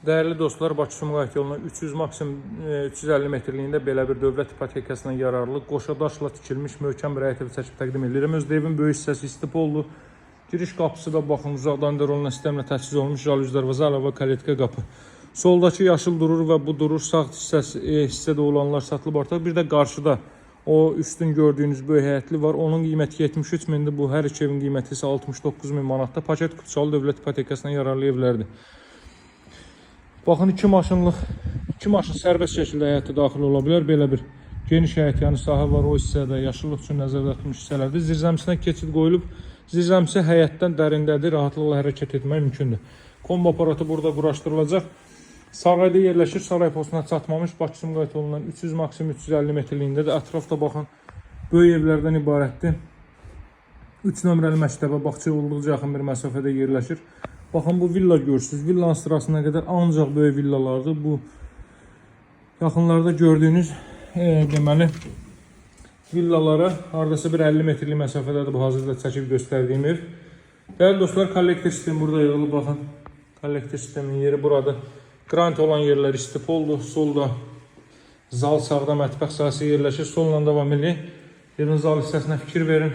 Değerli dostlar, Bakı-Sumqayıt yoluna 300 maksimum 350 metrliyində belə bir dövlət ipotekasına yararlı qoşadaşla tikilmiş möhkəm bir həyət evi çəkib təqdim edirəm. Öz evin böyük hissəsi istip oldu. Giriş qapısı da baxın uzaqdan rol sistemlə təchiz olmuş, jalüz darvaza, əlavə kaletka qapı. Soldakı yaşıl durur və bu durur, sağ hissədə olanlar satılıb artıq. Bir də qarşıda o üstün gördüyünüz böyük həyətli var. Onun qiyməti 73 mindir. Bu hər iki evin qiyməti isə 69 min manatda. Paket kutusalı dövlət ipotekasına yararlı evlərdir. Baxın, iki maşın sərbəst şəkildə həyətə daxil ola bilər. Belə bir geniş həyət yanı sahə var. O hissədə yaşıllıq üçün nəzərdə tutulmuş hissələrdir. Zirzəmisinə keçid qoyulub. Zirzəmisi həyətdən dərindədir. Rahatlıqla hərəkət etmək mümkündür. Kombo aparatı burada quraşdırılacaq. Sarayda yerləşir. Saray postuna çatmamış. Bakı-Sumqayıt yolundan 300 maksimum 350 metrliyindədir. Ətrafda baxın, böyük evlərdən ibarətdir. 3 nömrəli məktəbə, bağçaya olduqca yaxın bir məsafədə yerləşir. Baxın, bu villa görürsünüz. Villanın sırasına qədər ancaq böyük villalardır. Bu yaxınlarda gördüyünüz deməli villalara hardasa bir 50 metrlik məsafədədir bu hazırda çəkib göstərdiyim ev. Değerli dostlar, kollektor sistemi burada yığılıb. Baxın, kollektor sisteminin yeri burada. Grant olan yerler istip oldu. Solda zal, sağda mətbəx sahəsi yerləşir. Solla davam edin. Yerin zal hissəsinə fikir verin.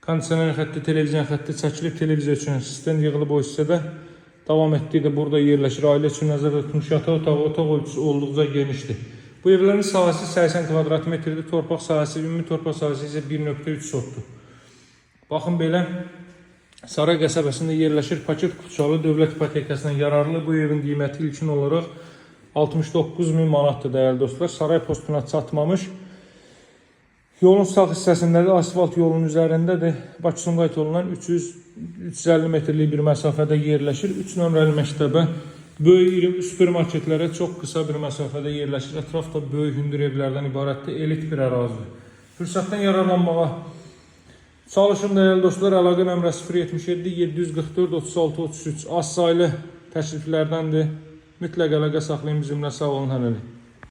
Kondisioner xətti, televizyon xətti çəkilib, televiziya üçün sistem yığılıb o hissədə. Davam etdiyi də burada yerləşir. Ailə üçün nəzərdə tutmuş yataq otağı, otaq ölçüsü olduqca genişdir. Bu evlərin sahəsi 80 kvadrat metrdir. Torpaq sahəsi, ümumi torpaq sahəsi isə 1.3 sotdur. Baxın, belə Saray qəsəbəsində yerləşir. Paket kutusalı dövlət ipotekasına yararlı. Bu evin qiyməti ilkin olaraq 69 min manatdır değerli dostlar. Saray postuna çatmamış. Yolun sağ hissəsindədir, asfalt yolun üzərindədir. Bakı-Sumqayıt yolundan 350 metrlik bir məsafədə yerləşir. 3 nömrəli məktəbə, böyük iri süpermarketlərə çox qısa bir məsafədə yerləşir. Ətrafda böyük hündür evlərdən ibarətdir, elit bir ərazidir. Fürsətdən yararlanmağa çalışın değerli dostlar. Əlaqə nömrəsi 077 744 36 33 az saylı təkliflərdəndir. Mütləq əlaqə saxlayın bizimlə, sağ olun, hələlik.